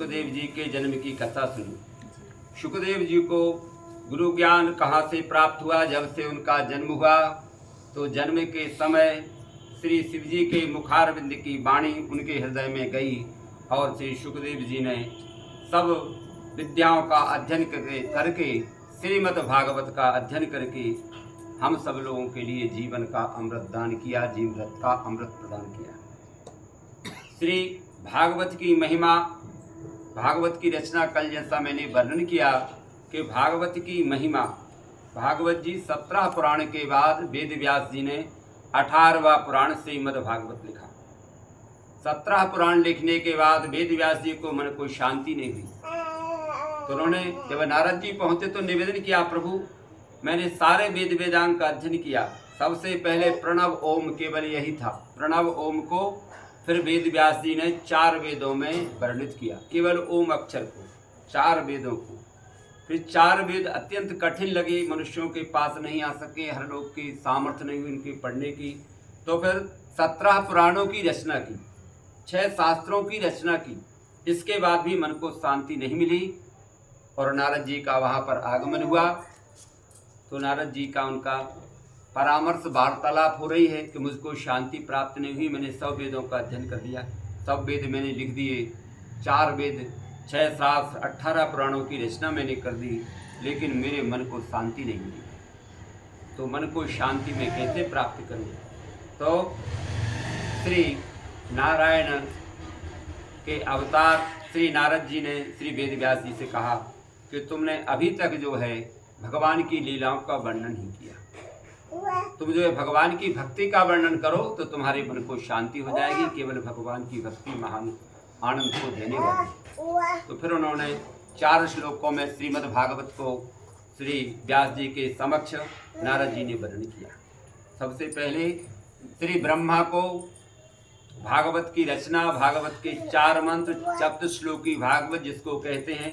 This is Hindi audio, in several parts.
सुखदेव जी के जन्म की कथा सुनी। सुखदेव जी को गुरु ज्ञान कहाँ से प्राप्त हुआ? जब से उनका जन्म हुआ तो जन्म के समय श्री शिव जी के मुखारविंद की वाणी उनके हृदय में गई और श्री सुखदेव जी ने सब विद्याओं का अध्ययन करके श्रीमद् भागवत का अध्ययन करके हम सब लोगों के लिए जीवन का अमृत दान किया, जीवन का अमृत प्रदान किया। श्री भागवत की महिमा, भागवत की रचना कल जैसा मैंने वर्णन किया कि भागवत की महिमा, भागवत जी 17 पुराण के बाद वेद व्यास जी ने 18वां पुराण श्रीमद् भागवत लिखा। 17 पुराण लिखने के बाद वेद व्यास जी को मन को शांति नहीं हुई, तो उन्होंने जब नारद जी पहुंचे तो निवेदन किया, प्रभु मैंने सारे वेद वेदांग का अध्ययन किया, सबसे पहले प्रणव ओम केवल यही था। प्रणव ओम को फिर वेद व्यास जी ने 4 वेदों में वर्णित किया, केवल ओम अक्षर को, 4 वेदों को। फिर 4 वेद अत्यंत कठिन लगे, मनुष्यों के पास नहीं आ सके, हर लोग की सामर्थ्य नहीं हुई उनकी पढ़ने की। तो फिर 17 पुराणों की रचना की, 6 शास्त्रों की रचना की। इसके बाद भी मन को शांति नहीं मिली और नारद जी का वहाँ पर आगमन हुआ। तो नारद जी का उनका परामर्श वार्तालाप हो रही है कि मुझको शांति प्राप्त नहीं हुई, मैंने सब वेदों का अध्ययन कर लिया, सब वेद मैंने लिख दिए, 4 वेद, 6 शास्त्र, 18 पुराणों की रचना मैंने कर दी, लेकिन मेरे मन को शांति नहीं मिली। तो मन को शांति में कैसे प्राप्त करूं? तो श्री नारायण के अवतार श्री नारद जी ने श्री वेद व्यास जी से कहा कि तुमने अभी तक जो है भगवान की लीलाओं का वर्णन नहीं किया, तुम जो है भगवान की भक्ति का वर्णन करो तो तुम्हारे मन को शांति हो जाएगी। केवल भगवान की भक्ति महान आनंद को देने वाली। तो फिर उन्होंने 4 श्लोकों में श्रीमद् भागवत को श्री व्यास जी के समक्ष नारद जी ने वर्णन किया। सबसे पहले श्री ब्रह्मा को भागवत की रचना, भागवत के 4 मंत्र, सप्तश्लोकी भागवत जिसको कहते हैं,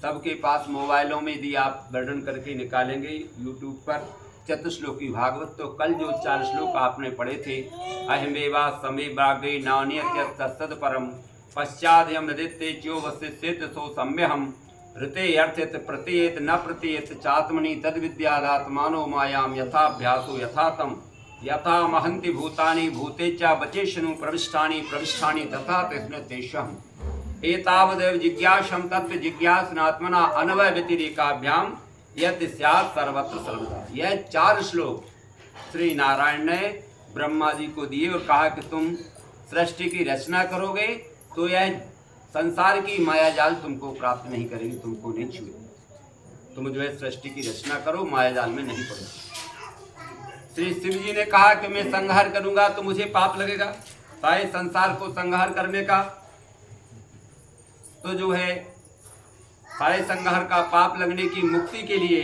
सबके पास मोबाइलों में यदि आप वर्णन करके निकालेंगे यूट्यूब पर चतुश्लोकी भागवत, तो कल जो 4 श्लोक आपने पढ़े थे, अहमेवा समे बागे नान्यत तत्सद परम पश्चाद्यम नदित्य ज्यो वसिष्येत सो सम्यहम ऋते अर्थयत प्रत्येत न प्रत्येत चात्मनि तद विद्यादात्मानो मायाम यथाभ्यासो यथातम यथा महन्ति भूतानि भूतेच्च बचेशनु प्रविष्टानि प्रविष्टानि तथा तस्मै तेषाम् एतावदेव जिज्ञासं तत्व जिज्ञासनात्मना अनवय व्यतिरेकाभ्याम यत् स्यात् सर्वत्र सर्वदा। यह 4 श्लोक श्री नारायण ने ब्रह्मा जी को दिए और कहा कि तुम सृष्टि की रचना करोगे तो यह संसार की माया जाल तुमको प्राप्त नहीं करेगी, तुमको नहीं छुएगी। तुम जो है सृष्टि की रचना करो, माया जाल में नहीं पड़ो। श्री शिव जी ने कहा कि मैं संहार करूंगा तो मुझे पाप लगेगा, सारे संसार को संहार करने का तो जो है सारे संहार का पाप लगने की मुक्ति के लिए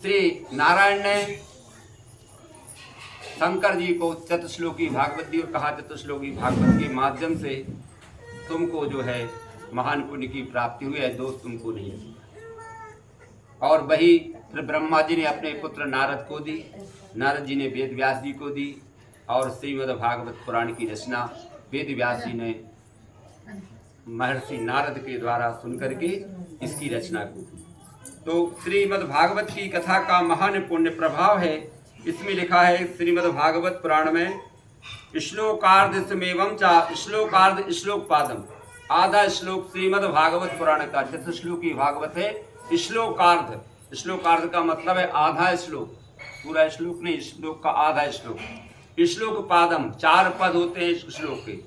श्री नारायण ने शंकर जी को चतुश्लोकी भागवत दी और कहा चतुश्लोकी भागवत के माध्यम से तुमको जो है महान पुण्य की प्राप्ति हुई है, दोष तुमको नहीं है। और वही फिर ब्रह्मा जी ने अपने पुत्र नारद को दी, नारद जी ने वेद व्यास जी को दी और श्रीमद् भागवत पुराण की रचना वेद व्यास जी ने महर्षि नारद के द्वारा सुनकर के इसकी रचना की। तो श्रीमद् भागवत की कथा का महान पुण्य प्रभाव है। इसमें लिखा है श्रीमद् भागवत पुराण में श्लोकार्ध समेवम चा श्लोकार्ध श्लोक पादम, आधा श्लोक श्रीमद् भागवत पुराण का चतुश्लोकी भागवत है। श्लोकार्ध, श्लोकार्ध का मतलब है आधा श्लोक, पूरा श्लोक नहीं, श्लोक का आधा श्लोक। श्लोक पादम, 4 पद होते हैं इस श्लोक के,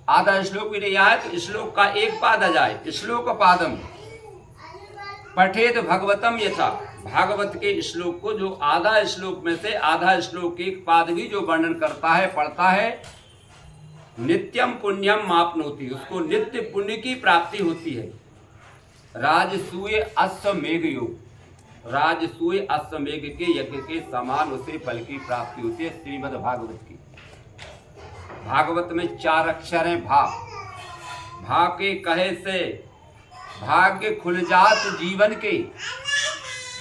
आधा श्लोक भी नहीं आए तो श्लोक का 1 पाद आ जाए। श्लोक पादम पठेत भगवतम यथा, भागवत के श्लोक को जो आधा श्लोक में से आधा श्लोक 1 पाद भी जो वर्णन करता है, पढ़ता है, नित्यम पुण्यम मापनोति, उसको नित्य पुण्य की प्राप्ति होती है। राजसूय अश्वमेघ योग, राजसूय अश्वमेघ के यज्ञ के समान उसे फल की प्राप्ति होती है श्रीमद् भागवत की। भागवत में 4 अक्षर हैं भा, भा के कहे से भाग्य खुल जात जीवन के।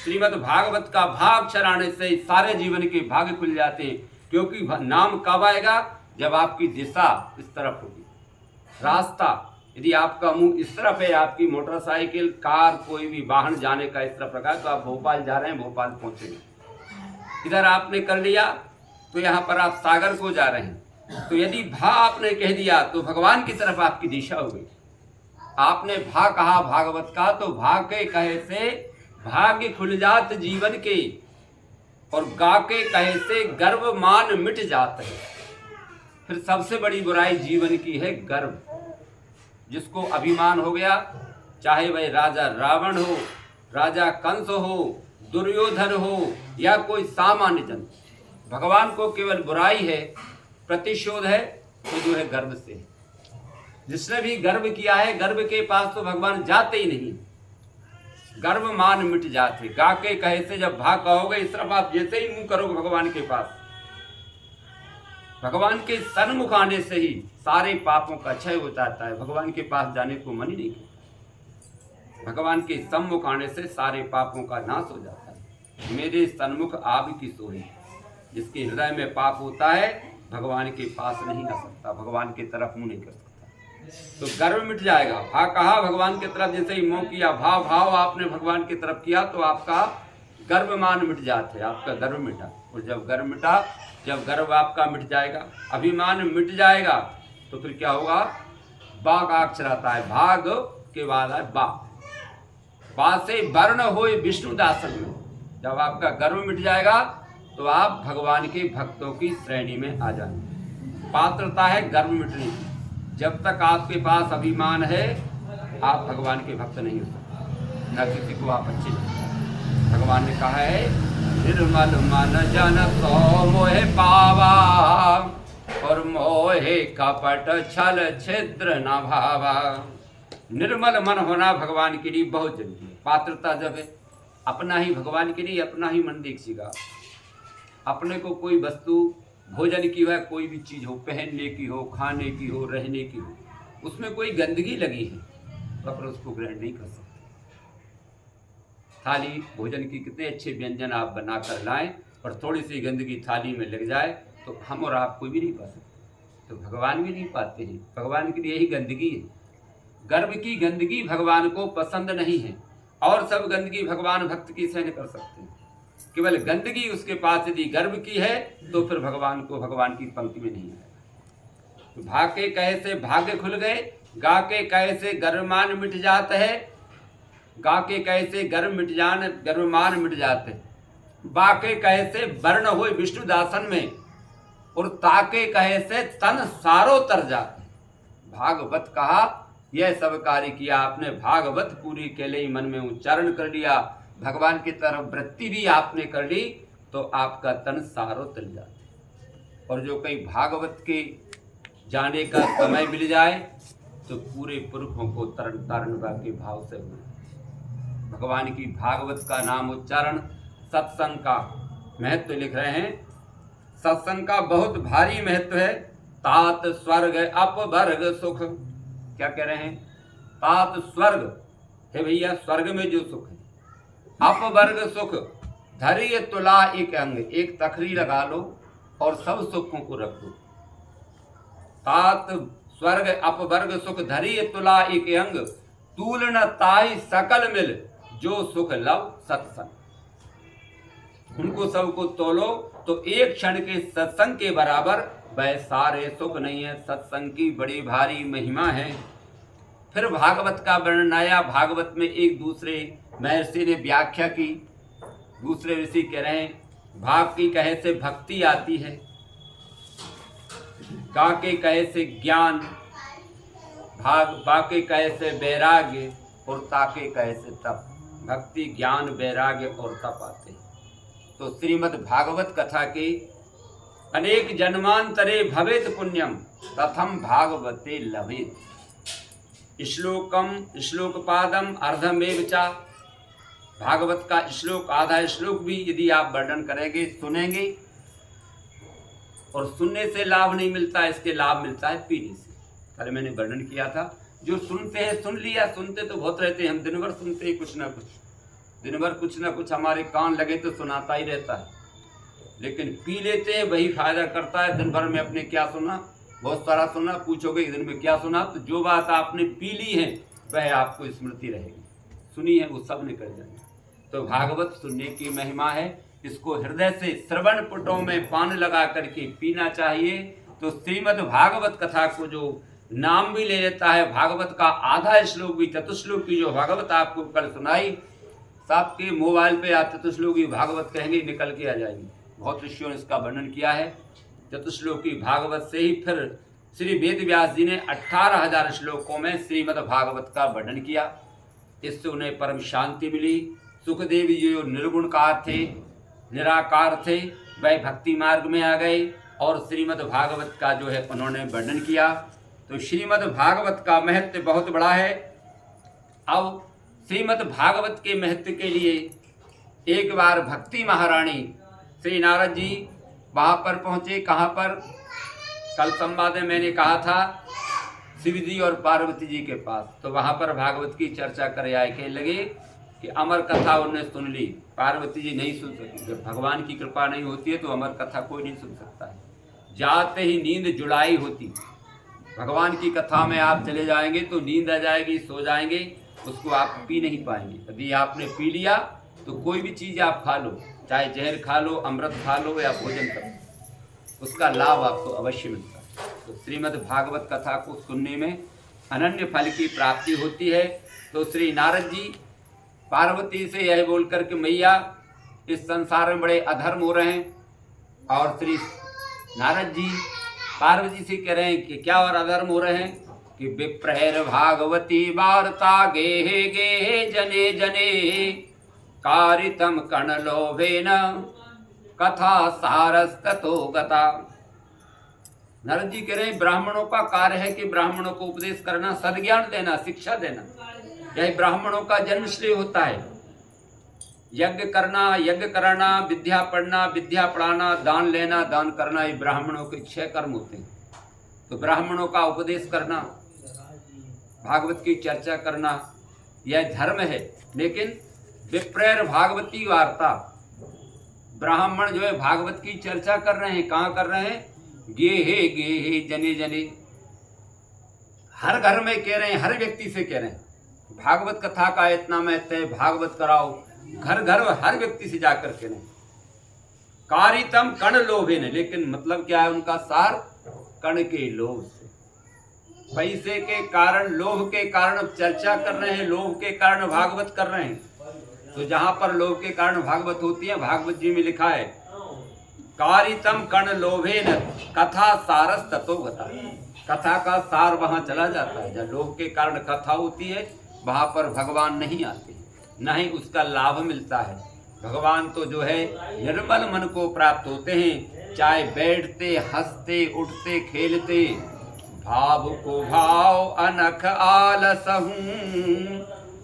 श्रीमद् भागवत का भा अक्षर आने से सारे जीवन के भाग्य खुल जाते हैं, क्योंकि नाम कब आएगा? जब आपकी दिशा इस तरफ होगी, रास्ता यदि आपका मुंह इस तरफ है, आपकी मोटरसाइकिल, कार, कोई भी वाहन जाने का इस तरफ रखा है, तो आप भोपाल जा रहे हैं, भोपाल पहुंचेंगे। इधर आपने कर लिया तो यहाँ पर आप सागर को जा रहे हैं। तो यदि भा आपने कह दिया तो भगवान की तरफ आपकी दिशा हो गई। आपने भा कहा भागवत का, तो भा के कहे से भाग्य खुल जात जीवन के, और गा के कहे से गर्व मान मिट जात है। फिर सबसे बड़ी बुराई जीवन की है गर्व। जिसको अभिमान हो गया, चाहे वह राजा रावण हो, राजा कंस हो, दुर्योधन हो, या कोई सामान्य जन, भगवान को केवल बुराई है, प्रतिशोध है, तो जो है गर्व से है। जिसने भी गर्व किया है, गर्व के पास तो भगवान जाते ही नहीं। गर्व मान मिट जाते। गा के कहे से जब भाग कहोगे, इस तरफ आप जैसे ही मुंह करोगे भगवान के पास, भगवान के सन्मुख आने से ही सारे पापों का क्षय हो जाता है। भगवान के पास जाने को मन ही नहीं करता। भगवान के सम्मुख आने से सारे पापों का नाश हो जाता है। मेरे सन्मुख आप की सोई। जिसके हृदय में पाप होता है, भगवान के पास नहीं आ सकता, भगवान की तरफ मुंह नहीं कर सकता। तो गर्व मिट जाएगा। भा कहा भगवान की तरफ, जैसे ही मुंह किया, भाव आपने भगवान की तरफ किया, तो आपका गर्व मान मिट जाते हैं, आपका गर्व मिटा। और जब गर्व मिटा, जब गर्व आपका मिट जाएगा, अभिमान मिट जाएगा, तो फिर क्या होगा? बा का अक्षर आता है, भाग के बाद है बा। बा से वर्ण होए विष्णु दासन में। जब आपका गर्व मिट जाएगा, तो आप भगवान के भक्तों की श्रेणी में आ जाएंगे। पात्रता है गर्व मिटने की। जब तक आपके पास अभिमान है, आप भगवान के भक्त नहीं हो सकते, न किसी को आप अच्छे नहीं। भगवान ने कहा है, निर्मल मन जन सो मोहे पावा, और मोहे कपट छल छिद्र न भावा। निर्मल मन होना भगवान के लिए बहुत जरूरी है। पात्रता जब है, अपना ही भगवान के लिए अपना ही मन देखिएगा। अपने को कोई वस्तु, भोजन की हो, कोई भी चीज हो, पहनने की हो, खाने की हो, रहने की हो, उसमें कोई गंदगी लगी है, तो अपन उसको ग्रहण नहीं कर सकते। थाली भोजन की कितने अच्छे व्यंजन आप बना कर लाएं, और थोड़ी सी गंदगी थाली में लग जाए, तो हम और आप कोई भी नहीं पा सकते। तो भगवान भी नहीं पाते हैं। भगवान के लिए यही गंदगी है। गर्भ की गंदगी भगवान को पसंद नहीं है, और सब गंदगी भगवान भक्त की सहन कर सकते हैं। केवल गंदगी उसके पास यदि गर्भ की है, तो फिर भगवान को भगवान की पंक्ति में नहीं आएगा। तो भाग के कहे से भाग्य खुल गए, गा के कहे से गर्वमान मिट जाता है, गा के कहे से गर्वमान मिट जाते, बा के कहे से वर्ण हो विष्णु दासन में, और ताके कहे से तन सारो तर जाते। भागवत कहा, यह सब कार्य किया आपने, भागवत पूरी के लिए मन में उच्चारण कर लिया, भगवान की तरफ वृत्ति भी आपने कर ली, तो आपका तन सारो तर जाता। और जो कहीं भागवत के जाने का समय मिल जाए, तो पूरे पुरखों को तरण तारण के भाव से हो। भगवान की भागवत का नाम उच्चारण, सत्संग का महत्व लिख रहे हैं। सत्संग का बहुत भारी महत्व है। तात स्वर्ग अपवर्ग सुख, क्या कह रहे हैं? तात स्वर्ग है भैया, स्वर्ग में जो सुख है। अपवर्ग सुख धैर्य तुला एक अंग, एक तखरी लगा लो और सब सुखों को रख दो। तात स्वर्ग अपवर्ग सुख धैर्य तुला एक अंग, तूल न ताई सकल मिल, जो सुख लव सत्संग। उनको सबको तोलो तो एक क्षण के सत्संग के बराबर वह सारे सुख नहीं है। सत्संग की बड़ी भारी महिमा है। फिर भागवत का वर्णन आया। भागवत में एक दूसरे महर्षि ने व्याख्या की। दूसरे ऋषि कह रहे हैं, भाग की कहे से भक्ति आती है, गा के कहे से ज्ञान, बा के कहे से वैराग्य, और ता के कहे से तप। भक्ति, ज्ञान, वैराग्य और तप आते हैं। तो श्रीमद् भागवत कथा के अनेक जन्मांतरे भवेत पुण्यम तथम भागवते लभेत। श्लोकपादम अर्धमेव चा। भागवत का श्लोक, आधा श्लोक भी यदि आप वर्णन करेंगे, सुनेंगे, और सुनने से लाभ नहीं मिलता, इसके लाभ मिलता है पीने से। कल मैंने वर्णन किया था, जो सुनते हैं सुन लिया, सुनते तो बहुत रहते हैं, हम दिन भर सुनते हैं कुछ ना कुछ, दिन भर कुछ ना कुछ हमारे कान लगे तो सुनाता ही रहता है, लेकिन पी लेते हैं, वही फायदा करता है। दिन भर में अपने क्या सुना, बहुत सारा सुना, पूछोगे इधर में क्या सुना, तो जो बात आपने पी ली है वह आपको स्मृति रहेगी, सुनी है वो सब निकल जाएगी। तो भागवत सुनने की महिमा है, इसको हृदय से श्रवण पुटों में पान लगा करके पीना चाहिए। तो श्रीमद् भागवत कथा को जो नाम भी ले लेता है, भागवत का आधा श्लोक भी, चतुश्लोकी जो भागवत आपको कल सुनाई, सबके मोबाइल पे आप चतुश्लोकी भागवत कहेंगे निकल के आ जाएगी। बहुत ऋषियों ने इसका वर्णन किया है। चतुश्लोकी भागवत से ही फिर श्री वेद व्यास जी ने 18,000 श्लोकों में श्रीमद् भागवत का वर्णन किया। इससे उन्हें परम शांति मिली। सुखदेव जी जो निर्गुणकार थे, निराकार थे, वह भक्ति मार्ग में आ गए और श्रीमद् भागवत का जो है उन्होंने वर्णन किया। तो श्रीमद् भागवत का महत्व बहुत बड़ा है। अब श्रीमद् भागवत के महत्व के लिए एक बार भक्ति महारानी श्री नारद जी वहाँ पर पहुँचे। कहाँ पर? कल संवाद में मैंने कहा था शिव जी और पार्वती जी के पास। तो वहाँ पर भागवत की चर्चा करे आए, कहने लगे कि अमर कथा उन्होंने सुन ली, पार्वती जी नहीं सुन सकी। जब भगवान की कृपा नहीं होती है तो अमर कथा कोई नहीं सुन सकता है। जाते ही नींद जुड़ाई होती, भगवान की कथा में आप चले जाएंगे तो नींद आ जाएगी, सो जाएंगे, उसको आप पी नहीं पाएंगे। यदि आपने पी लिया तो कोई भी चीज़ आप खा लो, चाहे जहर खा लो, अमृत खा लो या भोजन करो, उसका लाभ आपको अवश्य मिलता है। तो श्रीमद् भागवत कथा को सुनने में अनन्य फल की प्राप्ति होती है। तो श्री नारद जी पार्वती से यह बोलकर के मैया इस संसार में बड़े अधर्म हो रहे हैं, और श्री नारद जी पार्वती से कह रहे हैं कि क्या और अधर्म हो रहे हैं कि विप्रहर भागवती वार्ता गेहे गेहे जने जने कारितम कर्ण लोभेन कथा सारस्ततो गता। नारद जी कह रहे हैं ब्राह्मणों का कार्य है कि ब्राह्मणों को उपदेश करना, सद्ज्ञान देना, शिक्षा देना, यही ब्राह्मणों का जन्म श्रेय होता है। यज्ञ करना, यज्ञ कराना, विद्या पढ़ना, विद्या पढ़ाना, दान लेना, दान करना, ये ब्राह्मणों के 6 कर्म होते हैं। तो ब्राह्मणों का उपदेश करना, भागवत की चर्चा करना, यह धर्म है। लेकिन विप्रेर भागवती वार्ता, ब्राह्मण जो है भागवत की चर्चा कर रहे हैं, कहाँ कर रहे हैं? गेहे गेहे जने जने, हर घर में कह रहे हैं, हर व्यक्ति से कह रहे हैं भागवत कथा का इतना महत्व है, भागवत कराओ, घर घर हर व्यक्ति से जाकर के नहीं। कारितम कर्ण लोभे ने, लेकिन मतलब क्या है उनका सार? कर्ण के लोभ से, पैसे के कारण, लोभ के कारण चर्चा कर रहे हैं, लोभ के कारण भागवत कर रहे हैं। तो जहां पर लोभ के कारण भागवत होती है, भागवत जी में लिखा है कारितम कर्ण लोभे न कथा सारस ततो गता, कथा का सार वहां चला जाता है। जब लोभ के कारण कथा होती है वहां पर भगवान नहीं आते, न ही उसका लाभ मिलता है। भगवान तो जो है निर्मल मन को प्राप्त होते हैं, चाहे बैठते, हंसते, उठते, खेलते, भाव को भाव अनख आलसहूं,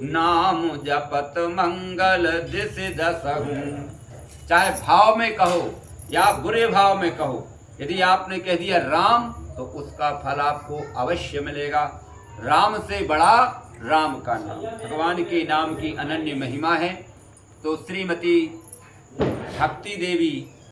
नाम जपत मंगल दिस दसहूं। चाहे भाव में कहो या बुरे भाव में कहो, यदि आपने कह दिया राम तो उसका फल आपको अवश्य मिलेगा। राम से बड़ा राम का नाम, भगवान के नाम की अनन्य महिमा है। तो श्रीमती भक्ति देवी